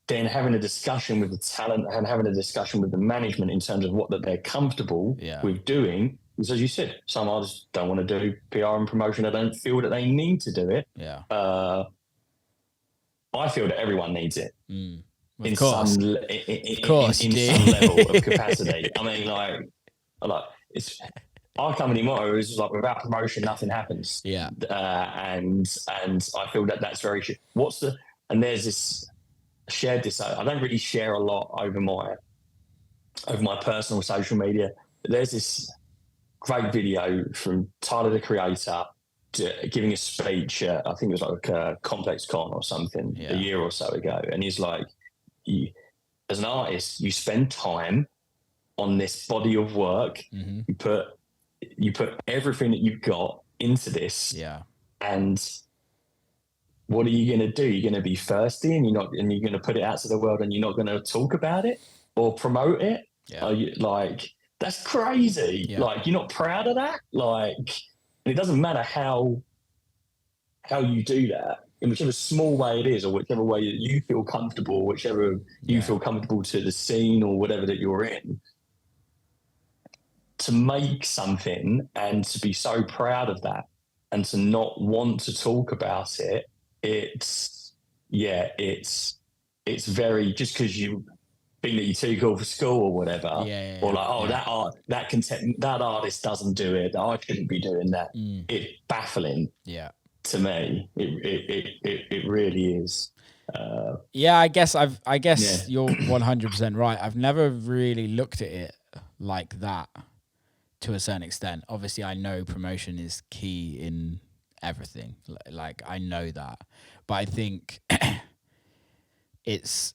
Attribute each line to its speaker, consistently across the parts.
Speaker 1: then having a discussion with the talent and having a discussion with the management in terms of what that they're comfortable with doing. Because as you said, some artists don't want to do PR and promotion. They don't feel that they need to do it.
Speaker 2: Yeah.
Speaker 1: I feel that everyone needs it.
Speaker 2: Of course.
Speaker 1: Some level of capacity. I mean, like it's our company motto is like, without promotion, nothing happens.
Speaker 2: Yeah.
Speaker 1: And I feel that that's very. And there's this. Shared this. I don't really share a lot over my personal social media. But there's this great video from Tyler the Creator giving a speech. I think it was like a Complex Con or something a year or so ago, and he's like, as an artist, you spend time on this body of work. You put everything that you've got into this. Yeah. And what are you going to do? You're going to be thirsty and you're going to put it out to the world and you're not going to talk about it or promote it. Yeah. Are you, that's crazy. Yeah. Like, you're not proud of that. Like, and it doesn't matter how you do that, in whichever small way it is, or whichever way you feel comfortable, whichever you feel comfortable to the scene or whatever that you're in, to make something and to be so proud of that and to not want to talk about it. It's very, just because you think that you're too cool for school or whatever, or like, that artist doesn't do it, I shouldn't be doing that. It's baffling. Yeah, to me, it really is.
Speaker 2: I guess you're 100% right. I've never really looked at it like that to a certain extent. Obviously, I know promotion is key in everything, like I know that, but I think it's,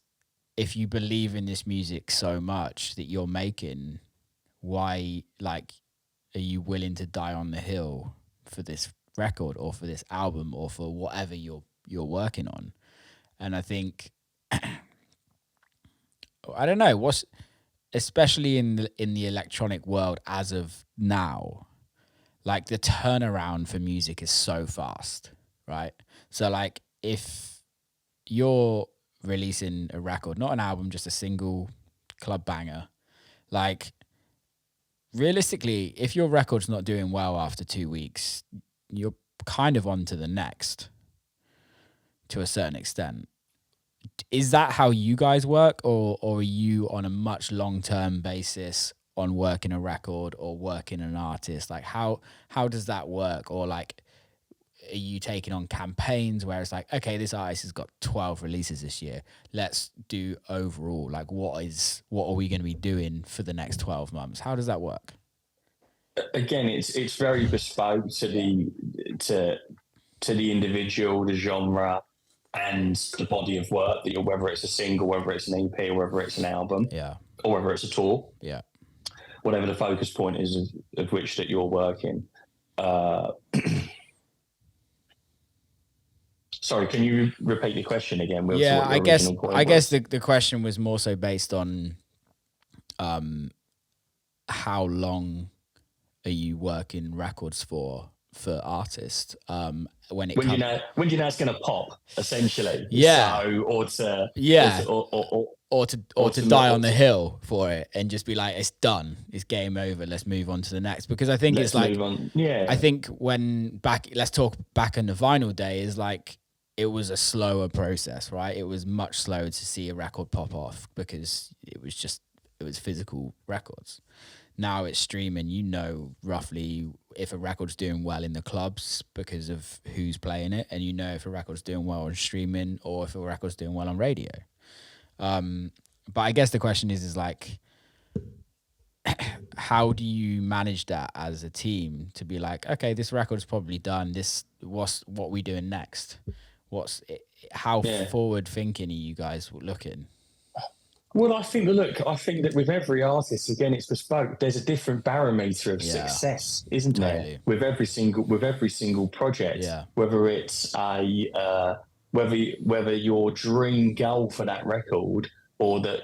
Speaker 2: if you believe in this music so much that you're making, why, like, are you willing to die on the hill for this record or for this album or for whatever you're working on? And I think I don't know, especially in the electronic world as of now, like, the turnaround for music is so fast, right? So, like, if you're releasing a record, not an album, just a single club banger, like, realistically, if your record's not doing well after 2 weeks, you're kind of on to the next, to a certain extent. Is that how you guys work, or are you on a much long-term basis on working a record or working an artist? Like, how does that work? Or, like, are you taking on campaigns where it's like, okay, this artist has got 12 releases this year, let's do overall, like, what are we going to be doing for the next 12 months? How does that work?
Speaker 1: Again, it's very bespoke to the individual, the genre, and the body of work, whether it's a single, whether it's an EP, or whether it's an album, or whether it's a tour, whatever the focus point is of which that you're working. Sorry, can you repeat the question again?
Speaker 2: I guess the question was more so based on how long are you working records for artists? When do you know it's going to pop, essentially? Or to die on the hill for it and just be like, it's done, it's game over, let's move on to the next. Because I think I think let's talk back in the vinyl days, like, it was a slower process, right? It was much slower to see a record pop off because it was physical records. Now it's streaming. You know roughly if a record's doing well in the clubs because of who's playing it, and you know if a record's doing well on streaming or if a record's doing well on radio. But I guess the question is like, how do you manage that as a team to be like, okay, this record's probably done. What we doing next? How forward thinking are you guys looking?
Speaker 1: Well, I think that with every artist, again, it's bespoke. There's a different barometer of success, isn't there? With every single project, whether it's whether your dream goal for that record or that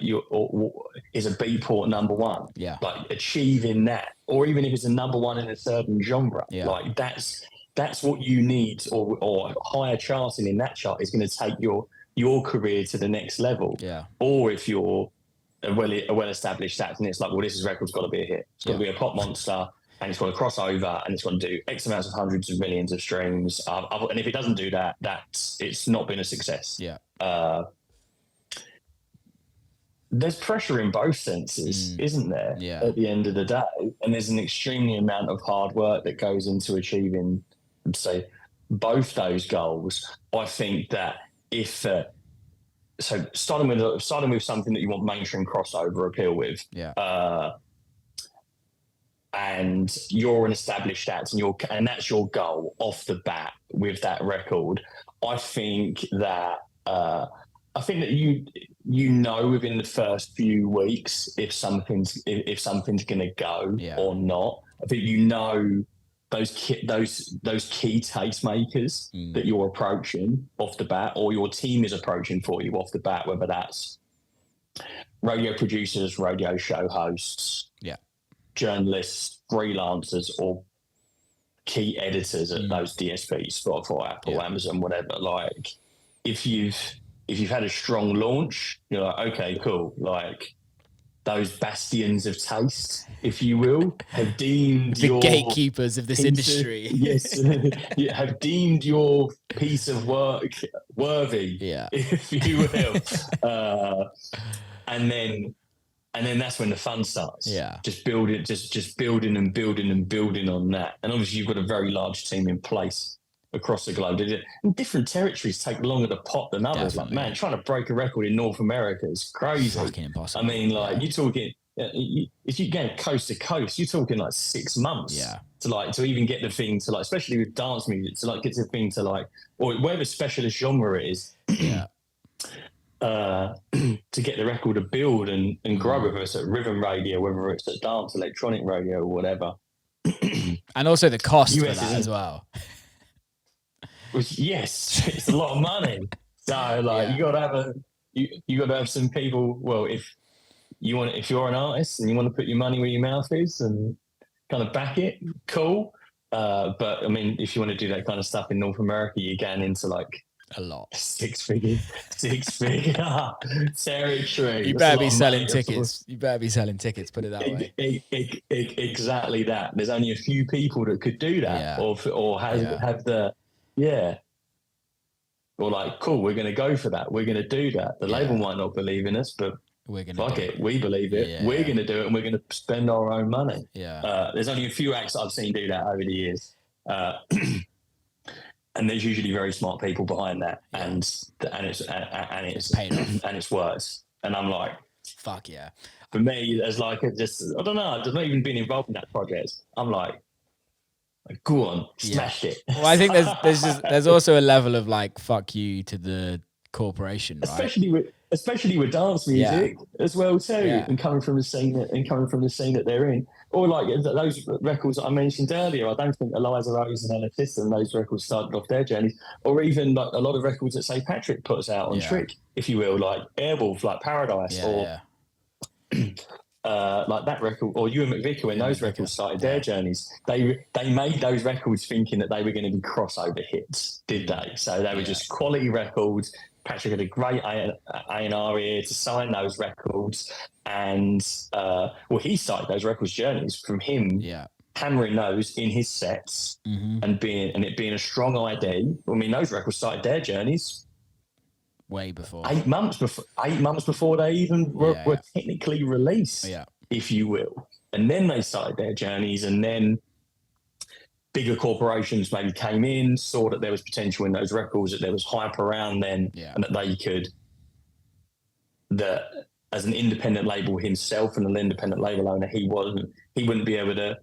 Speaker 1: is a Beatport number one, like achieving that, or even if it's a number one in a certain genre, like that's what you need, or higher charting in that chart is going to take your your career to the next level.
Speaker 2: Yeah.
Speaker 1: Or if you're a well-established act, and it's like, well, this record's got to be a hit. It's got to be a pop monster, and it's got to cross over, and it's got to do X amounts of hundreds of millions of streams. And if it doesn't do that, it's not been a success.
Speaker 2: Yeah.
Speaker 1: There's pressure in both senses, isn't there?
Speaker 2: Yeah.
Speaker 1: At the end of the day, and there's an extremely amount of hard work that goes into achieving, say, both those goals. I think that if so, starting with something that you want mainstream crossover appeal with, and you're an established act, and that's your goal off the bat with that record. I think that you know within the first few weeks if something's going to go or not. I think you know those key tastemakers that you're approaching off the bat, or your team is approaching for you off the bat, whether that's radio producers, radio show hosts, journalists, freelancers, or key editors at those DSPs, Spotify, Apple, Amazon, whatever. Like, if you've had a strong launch, you're like, okay, cool. Like, those bastions of taste, if you will, have deemed
Speaker 2: the gatekeepers of this industry.
Speaker 1: Have deemed your piece of work worthy, if you will. And then that's when the fun starts. Just building and building on that. And obviously you've got a very large team in place across the globe. And different territories take longer to pop than others. Definitely. Like, man, trying to break a record in North America is crazy.
Speaker 2: Fucking impossible.
Speaker 1: I mean, like, you're talking, if you go coast to coast, you're talking like 6 months to even get the thing to, like, especially with dance music, to like get the thing to, like, or whatever specialist genre it is. To get the record to build and grow, whether it's at rhythm radio, whether it's at dance electronic radio or whatever.
Speaker 2: And also the cost for that as well.
Speaker 1: Which, yes, it's a lot of money. So, like, you got to have some people. Well, if you're an artist and you want to put your money where your mouth is and kind of back it, cool. But I mean, if you want to do that kind of stuff in North America, you're getting into like
Speaker 2: a lot,
Speaker 1: six figure territory.
Speaker 2: You better be selling tickets. You better be selling tickets. Put it that way.
Speaker 1: Exactly that. There's only a few people that could do that, or have the. Yeah. Or like, cool, we're going to go for that. We're going to do that. The label might not believe in us, but
Speaker 2: we're going
Speaker 1: to fuck it. We believe it. We're going to do it, and we're going to spend our own money. There's only a few acts I've seen do that over the years. And there's usually very smart people behind that. And it's
Speaker 2: paid off.
Speaker 1: And it's worse. And I'm like,
Speaker 2: fuck yeah.
Speaker 1: For me, there's like I don't know, I've not even been involved in that project. I'm like, go on, smash it.
Speaker 2: Well, I think there's also a level of like fuck you to the corporation, right?
Speaker 1: Especially with dance music as well too, and coming from the scene that they're in, or like those records that I mentioned earlier. I don't think Eliza Rose and Ella Thiston, those records started off their journeys, or even like a lot of records that St. Patrick puts out on Trick, if you will, like Airwolf, like Paradise, like that record, or Ewan McVicker, when those records started their journeys, they made those records thinking that they were going to be crossover hits, did they? So they were just quality records. Patrick had a great A&R ear to sign those records, and he started those records journeys from him hammering those in his sets and it being a strong ID. I mean, those records started their journeys
Speaker 2: way before
Speaker 1: 8 months before they even were technically released, if you will. And then they started their journeys, and then bigger corporations maybe came in, saw that there was potential in those records, that there was hype around them, and that they could, that as an independent label himself and an independent label owner, he wouldn't be able to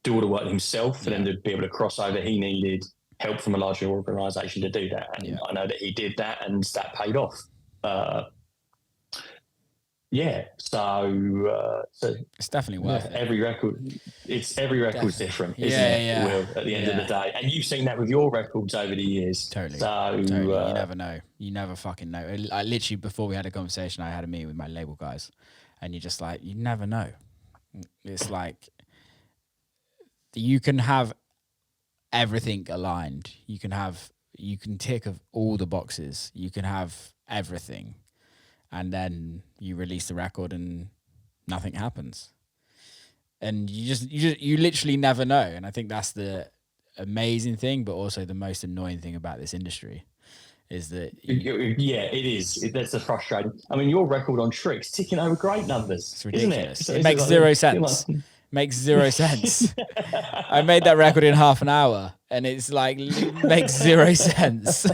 Speaker 1: do all the work himself for them to be able to cross over. He needed help from a larger organisation to do that, and I know that he did that, and that paid off. So
Speaker 2: it's definitely worth it.
Speaker 1: Every record's different, isn't it? Will, at the end of the day, and you've seen that with your records over the years.
Speaker 2: Totally. You never know. You never fucking know. I literally, before we had a conversation, I had a meeting with my label guys, and you're just like, you never know. It's like you can have everything aligned. You can tick of all the boxes. You can have everything, and then you release the record and nothing happens, and you literally never know. And I think that's the amazing thing, but also the most annoying thing about this industry is that
Speaker 1: it is. That's the frustrating. I mean, your record on Tricks ticking over great numbers.
Speaker 2: It's ridiculous.
Speaker 1: Isn't it?
Speaker 2: It makes zero sense. Makes zero sense. I made that record in half an hour, and it's like makes zero sense.